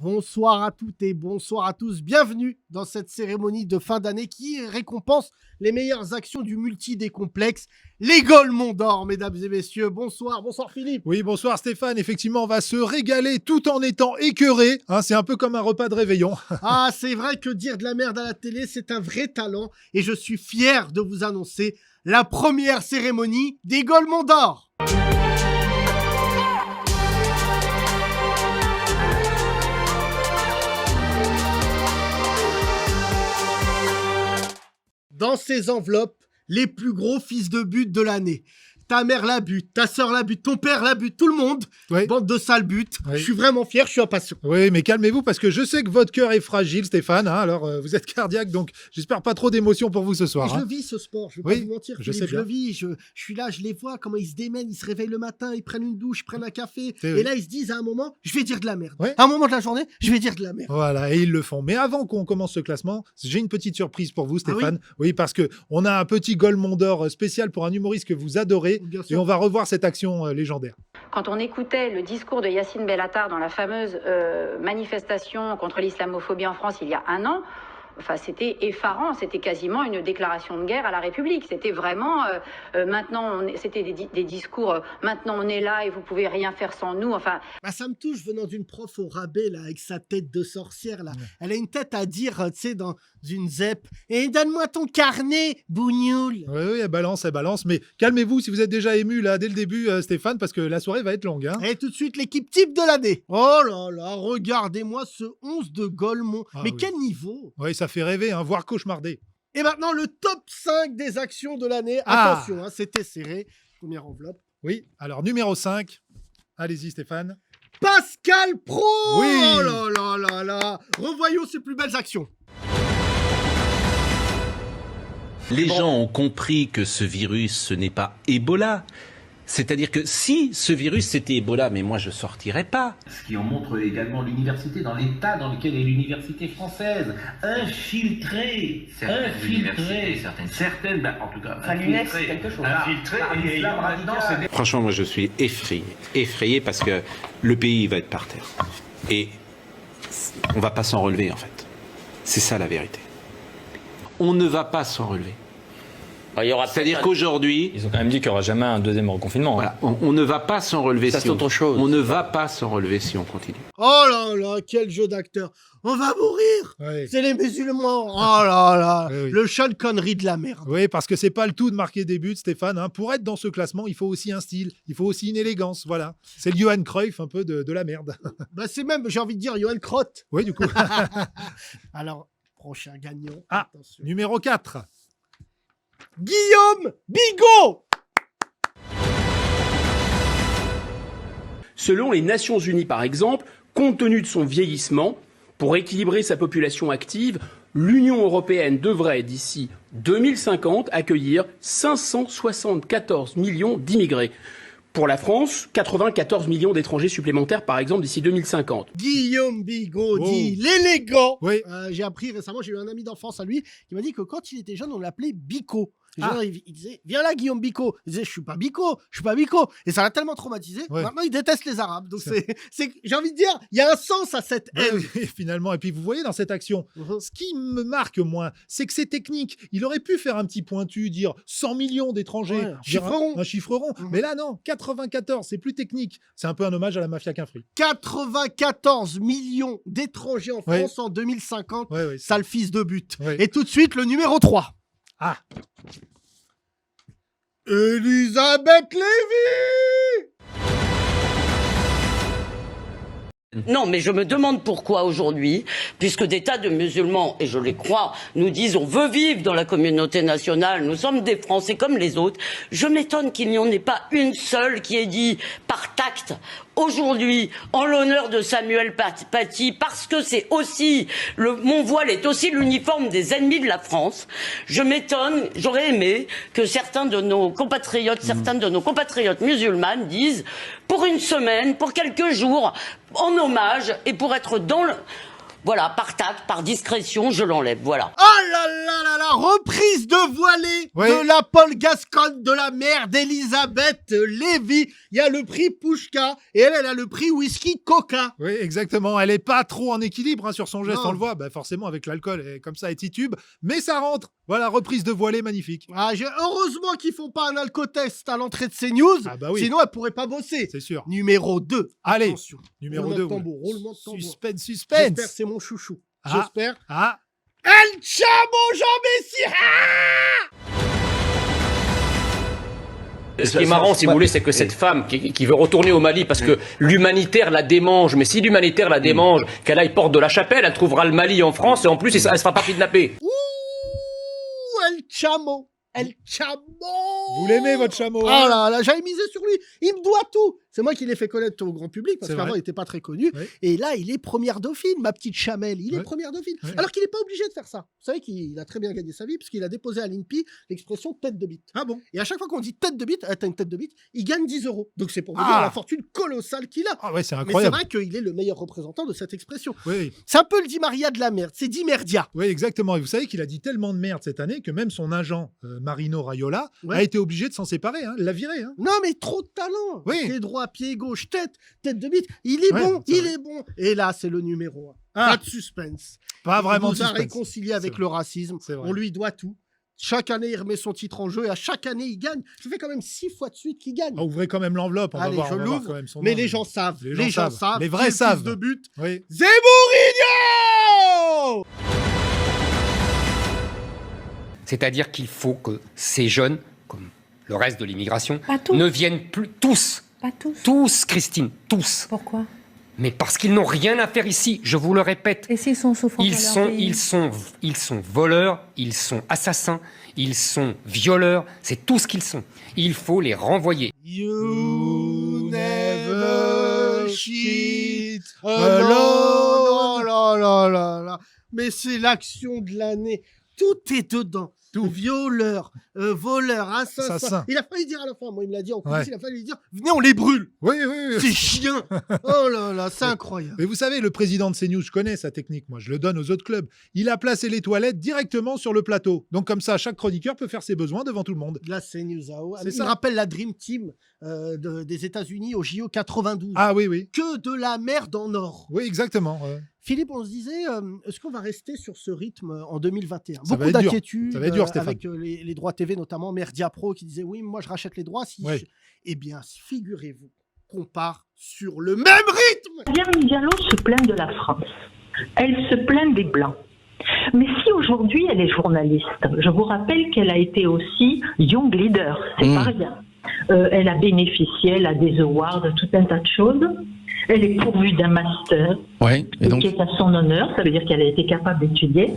Bonsoir à toutes et bonsoir à tous. Bienvenue dans cette cérémonie de fin d'année qui récompense les meilleures actions du multi-décomplexe, les Golemons d'Or, mesdames et messieurs. Bonsoir, bonsoir Philippe. Oui, bonsoir Stéphane. Effectivement, on va se régaler tout en étant écœuré. C'est un peu comme un repas de réveillon. Ah, c'est vrai que dire de la merde à la télé, c'est un vrai talent. Et je suis fier de vous annoncer la première cérémonie des Golemons d'Or. Dans ces enveloppes, les plus gros fils de but de l'année. Ta mère la bute, ta sœur la bute, ton père la bute, tout le monde. Oui. Bande de sales buts. Oui. Je suis vraiment fier, je suis impatient. Oui, mais calmez-vous parce que je sais que votre cœur est fragile, Stéphane. Alors, vous êtes cardiaque, donc j'espère pas trop d'émotions pour vous ce soir. Je le vis ce sport, je vais pas vous mentir. je Philippe, sais je le bien. vis, je suis là, je les vois, comment ils se démènent, ils se réveillent le matin, ils prennent une douche, ils prennent un café. C'est Et vrai. là, ils se disent à un moment, je vais dire de la merde. Ouais. À un moment de la journée, je vais dire de la merde. Voilà, et ils le font. Mais avant qu'on commence ce classement, j'ai une petite surprise pour vous, Stéphane. Oui, parce que on a un petit Golemon d'Or spécial pour un humoriste que vous adorez. Bien Et sûr. on va revoir cette action légendaire. Quand on écoutait le discours de Yacine Bellatar dans la fameuse manifestation contre l'islamophobie en France il y a un an, enfin, c'était effarant, c'était quasiment une déclaration de guerre à la République. C'était vraiment, maintenant, c'était des discours, maintenant on est là et vous pouvez rien faire sans nous. Enfin, Bah, ça me touche venant d'une prof au rabais, là, avec sa tête de sorcière, là. Elle a une tête à dire, tu sais, dans une ZEP. Et donne-moi ton carnet, bougnoule. Oui, elle balance. Mais calmez-vous si vous êtes déjà ému là dès le début, Stéphane, parce que la soirée va être longue. Et tout de suite, l'équipe type de l'année. Oh là là, regardez-moi ce 11 de Golemont. Ah Mais oui. quel niveau! Oui, ça fait rêver, voire cauchemarder. Et maintenant, le top 5 des actions de l'année. Ah. Attention, c'était serré. Première enveloppe. Oui, alors numéro 5. Allez-y, Stéphane. Pascal Pro. Oui. Oh là là là là. Revoyons ses plus belles actions. Les gens ont compris que ce virus, ce n'est pas Ebola. C'est-à-dire que si ce virus c'était Ebola, mais moi je sortirais pas. Ce qui en montre également l'université, dans l'état dans lequel est l'université française. Infiltrée. Certaines, en tout cas. Enfin, l'UNEF, c'est quelque chose. Infiltrée et l'islam radical, c'est Franchement, moi je suis effrayé parce que le pays va être par terre. Et on va pas s'en relever en fait. C'est ça la vérité. On ne va pas s'en relever. C'est-à-dire qu'aujourd'hui, Ils ont quand même dit qu'il n'y aura jamais un deuxième reconfinement. voilà, on ne va pas s'en relever Ça, si c'est autre chose. on ne va pas s'en relever si on continue. Oh là là, quel jeu d'acteur. On va mourir. Oui. C'est les musulmans. Oh là là. Oui, oui. Le Sean Connery de la merde. Oui, parce que c'est pas le tout de marquer des buts, Stéphane. Pour être dans ce classement, il faut aussi un style, il faut aussi une élégance. Voilà. C'est le Johan Cruyff un peu de la merde. Bah, c'est même, j'ai envie de dire, Johan Crotte. Oui, du coup. Alors, prochain gagnant. Ah. Attention. Numéro 4. Guillaume Bigot. Selon les Nations Unies, par exemple, compte tenu de son vieillissement, pour équilibrer sa population active, l'Union européenne devrait, d'ici 2050, accueillir 574 millions d'immigrés. Pour la France, 94 millions d'étrangers supplémentaires, par exemple, d'ici 2050. Guillaume Bigot Oh. dit l'élégant. Oui. J'ai appris récemment, j'ai eu un ami d'enfance à lui qui m'a dit que quand il était jeune, on l'appelait Bico. Les Ah. gens, il disait, viens là, Guillaume Bico. Il disait, je suis pas Bico. Et ça l'a tellement traumatisé. Ouais. Maintenant, il déteste les Arabes. Donc, j'ai envie de dire, il y a un sens à cette haine. Oui, finalement. Et puis vous voyez dans cette action, ce qui me marque moins, c'est que c'est technique. Il aurait pu faire un petit pointu, dire 100 millions d'étrangers, Ouais, un dire chiffre rond. un chiffre rond. Mhm. Mais là non, 94, c'est plus technique. C'est un peu un hommage à la mafia qu'un fruit. 94 millions d'étrangers en Ouais. France en 2050. Ouais, ouais, Sale fils de but. Ouais. Et tout de suite, le numéro 3. Ah, Elisabeth Lévy. Non, mais je me demande pourquoi aujourd'hui, puisque des tas de musulmans, et je les crois, nous disent on veut vivre dans la communauté nationale, nous sommes des Français comme les autres, je m'étonne qu'il n'y en ait pas une seule qui ait dit par tact, aujourd'hui, en l'honneur de Samuel Paty, parce que c'est aussi, mon voile est aussi l'uniforme des ennemis de la France, je m'étonne, j'aurais aimé que certains de nos compatriotes musulmanes disent, pour une semaine, pour quelques jours, en hommage, et pour être Voilà, par tact, par discrétion, je l'enlève, voilà. Oh là là là là, reprise de voilée de la Paul Gascogne de la mère d'Elisabeth Lévy. Il y a le prix Pouchka et elle a le prix Whisky Coca. Oui, exactement. Elle est pas trop en équilibre hein, sur son geste, Non. on le voit. Bah, forcément, avec l'alcool, elle est comme ça, elle titube. Mais ça rentre. Voilà, reprise de voilée magnifique. Ah, heureusement qu'ils font pas un alcotest à l'entrée de CNews. Ah bah oui. Sinon, elle pourrait pas bosser. C'est sûr. Numéro 2. Allez, Attention. numéro Roulement 2. de tambour, roulement de tambour. Suspense, J'espère suspense. que c'est mon chouchou. Ah. J'espère. Ah, El Chamo Jean Messi. Ce qui est marrant, si vous voulez, c'est que cette femme qui veut retourner au Mali parce que l'humanitaire la démange, mais si l'humanitaire la démange, qu'elle aille porte de la Chapelle, elle trouvera le Mali en France et en plus, elle se fera pas kidnapper. Ouh, El Chamo. El Chamo. vous l'aimez, votre chameau Ah hein là là, j'avais misé sur lui. Il me doit tout. C'est moi qui l'ai fait connaître au grand public parce C'est qu'avant vrai. il n'était pas très connu. Oui. Et là, il est première dauphine, ma petite chamelle. Il est Ouais. première dauphine. Ouais. Alors qu'il n'est pas obligé de faire ça. Vous savez qu'il a très bien gagné sa vie parce qu'il a déposé à l'INPI l'expression tête de bite. Ah bon. Et à chaque fois qu'on dit tête de bite, t'as une tête de bite, il gagne 10 €. Donc c'est pour vous Ah. dire la fortune colossale qu'il a. Ah ouais, c'est Mais c'est incroyable. vrai qu'il est le meilleur représentant de cette expression. Oui, C'est un peu le Di Maria de la merde. C'est Di Merdia. oui, exactement. Et vous savez qu'il a dit tellement de merde cette année que même son agent, Marino Raiola, Ouais. a été obligé de s'en séparer. Hein, l'a viré. Hein. Non, mais trop de talent. Oui. Pied droit, pied gauche, tête de bite. Il est Ouais, bon, c'est il vrai. est bon. Et là, c'est le numéro 1. Ah. Pas de suspense. Pas vraiment Il de nous a suspense. réconcilié avec C'est le racisme. C'est vrai. On lui doit tout. Chaque année, il remet son titre en jeu et à chaque année, il gagne. Ça fait quand même 6 fois de suite qu'il gagne. Ah, ouvrez quand même l'enveloppe. On Allez, va voir, je on va voir l'ouvre, quand même son Mais nom. les gens savent. Les Les gens gens savent. savent. Les Qui vrais est le fils savent. de but. Oui. Zemourinho. C'est-à-dire qu'il faut que ces jeunes, comme le reste de l'immigration, Pas tous. ne viennent plus tous. Pas tous. Tous, Christine, tous. Pourquoi? Mais parce qu'ils n'ont rien à faire ici, je vous le répète. Et s'ils sont souffrants Ils sont voleurs, ils sont assassins, ils sont violeurs, c'est tout ce qu'ils sont. Il faut les renvoyer. You never cheat alone. alone. Oh là là là là. Mais c'est l'action de l'année. Tout est dedans. Tout. Violeur, voleur, assassin. Assassin. Il a failli dire à la fin, moi il me l'a dit en coulisses, Ouais. il a failli dire, venez on les brûle. Oui, oui, oui. C'est chien. Oh là là, c'est incroyable. Mais vous savez, le président de CNews, je connais sa technique, moi, je le donne aux autres clubs. Il a placé les toilettes directement sur le plateau. Donc comme ça, chaque chroniqueur peut faire ses besoins devant tout le monde. Là, c'est News. C'est Il ça. me rappelle la Dream Team des États-Unis au JO 92. Ah oui, oui. Que de la merde en or. Oui, exactement. ouais. Philippe, on se disait, est-ce qu'on va rester sur ce rythme en 2021? Ça va Beaucoup être dur. d'inquiétudes Ça va être dur, Stéphane. avec les droits TV, notamment Merdia Pro, qui disait oui, moi je rachète les droits. Si Ouais. Eh bien, figurez-vous qu'on part sur le même rythme. Yann Diallo se plaint de la France. Elle se plaint des Blancs. Mais si aujourd'hui elle est journaliste, je vous rappelle qu'elle a été aussi Young Leader, c'est pas rien. Elle a bénéficié, elle a des awards, tout un tas de choses. Elle est pourvue d'un master, qui est à son honneur, ça veut dire qu'elle a été capable d'étudier,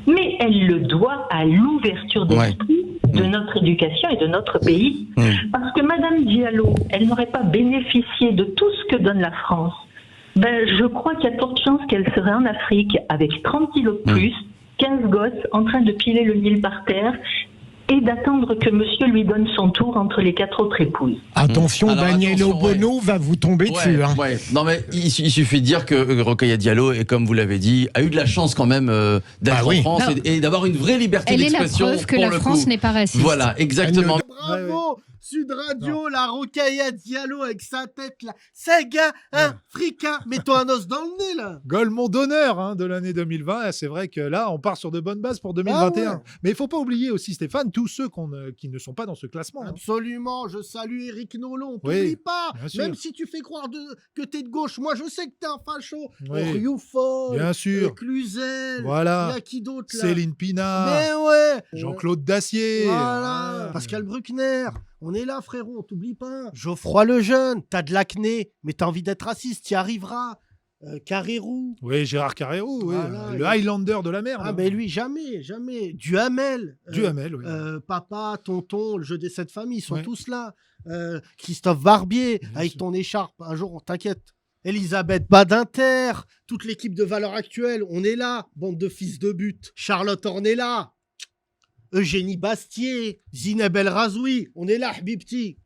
mais elle le doit à l'ouverture d'esprit de notre éducation et de notre pays. Parce que Madame Diallo, elle n'aurait pas bénéficié de tout ce que donne la France. Ben, je crois qu'il y a de chances qu'elle serait en Afrique avec 30 kilos de plus, 15 gosses en train de piler le Nil par terre et d'attendre que monsieur lui donne son tour entre les 4 autres épouses. Attention, Daniel Obono va vous tomber dessus. Hein. Ouais. Non mais il suffit de dire que Rokhaya Diallo, et comme vous l'avez dit, a eu de la chance quand même d'être en France et d'avoir une vraie liberté d'expression. Elle est la preuve que la France n'est pas raciste. Voilà, exactement. Bravo, Sud Radio, la Rokhaya Diallo avec sa tête là. C'est gars, hein, fricain, mets-toi un os dans le nez là. Golemont d'honneur hein, de l'année 2020. C'est vrai que là, on part sur de bonnes bases pour 2021. Ah ouais. Mais il faut pas oublier aussi, Stéphane, tous ceux qui ne sont pas dans ce classement. hein. Absolument, je salue Éric Nolon, Oui, t'oublies pas. bien sûr. Même si tu fais croire que t'es de gauche, moi je sais que t'es un facho. Oui. Rioufol, Bien sûr. Cluzel, Voilà. il y a qui d'autre là? Céline Pina, Mais ouais. Jean-Claude Dacier. Voilà. Pascal Bruckner. On est là, frérot, on t'oublie pas. Geoffroy Lejeune, t'as de l'acné, mais t'as envie d'être raciste, t'y arriveras. Carrérou. Oui, Gérard Carrérou, oui, Voilà, le Highlander de la mer. Ah, ben lui, jamais, jamais. Duhamel. Duhamel, oui. Papa, tonton, le jeu des 7 familles, ils sont Ouais. tous là. Christophe Barbier, Bien avec sûr. ton écharpe. Un jour, on t'inquiète. Elisabeth Badinter, toute l'équipe de Valeurs Actuelles, on est là. Bande de fils de but. Charlotte Ornella. Eugénie Bastier, Zineb El Razoui, on est là, Habibti.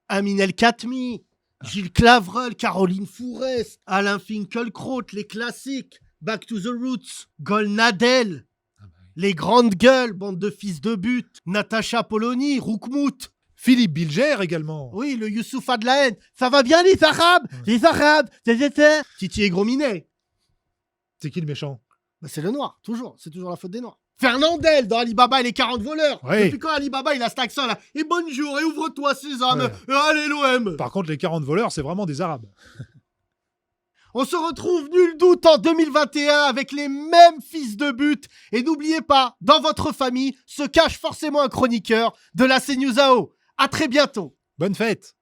Amine El Khatmi, Gilles Clavreul, Caroline Fourest, Alain Finkielkraut, les classiques. Back to the Roots, Golnadel, les grandes gueules, bande de fils de but, Natacha Polony, Roukmout. Philippe Bilger également. Oui, le Youssouf Adlaen. Ça va bien les Arabes? Les Arabes, Titi et Grominet. C'est qui le méchant? Bah, c'est le noir, toujours. C'est toujours la faute des noirs. Fernandel dans Alibaba et les 40 voleurs. Oui. Depuis quand Alibaba il a cet accent là? Et bonjour, et ouvre-toi Sésame, et allez l'OM. Par contre, les 40 voleurs, c'est vraiment des Arabes. On se retrouve nul doute en 2021 avec les mêmes fils de but. Et n'oubliez pas, dans votre famille se cache forcément un chroniqueur de la CNews AO. À très bientôt. Bonne fête.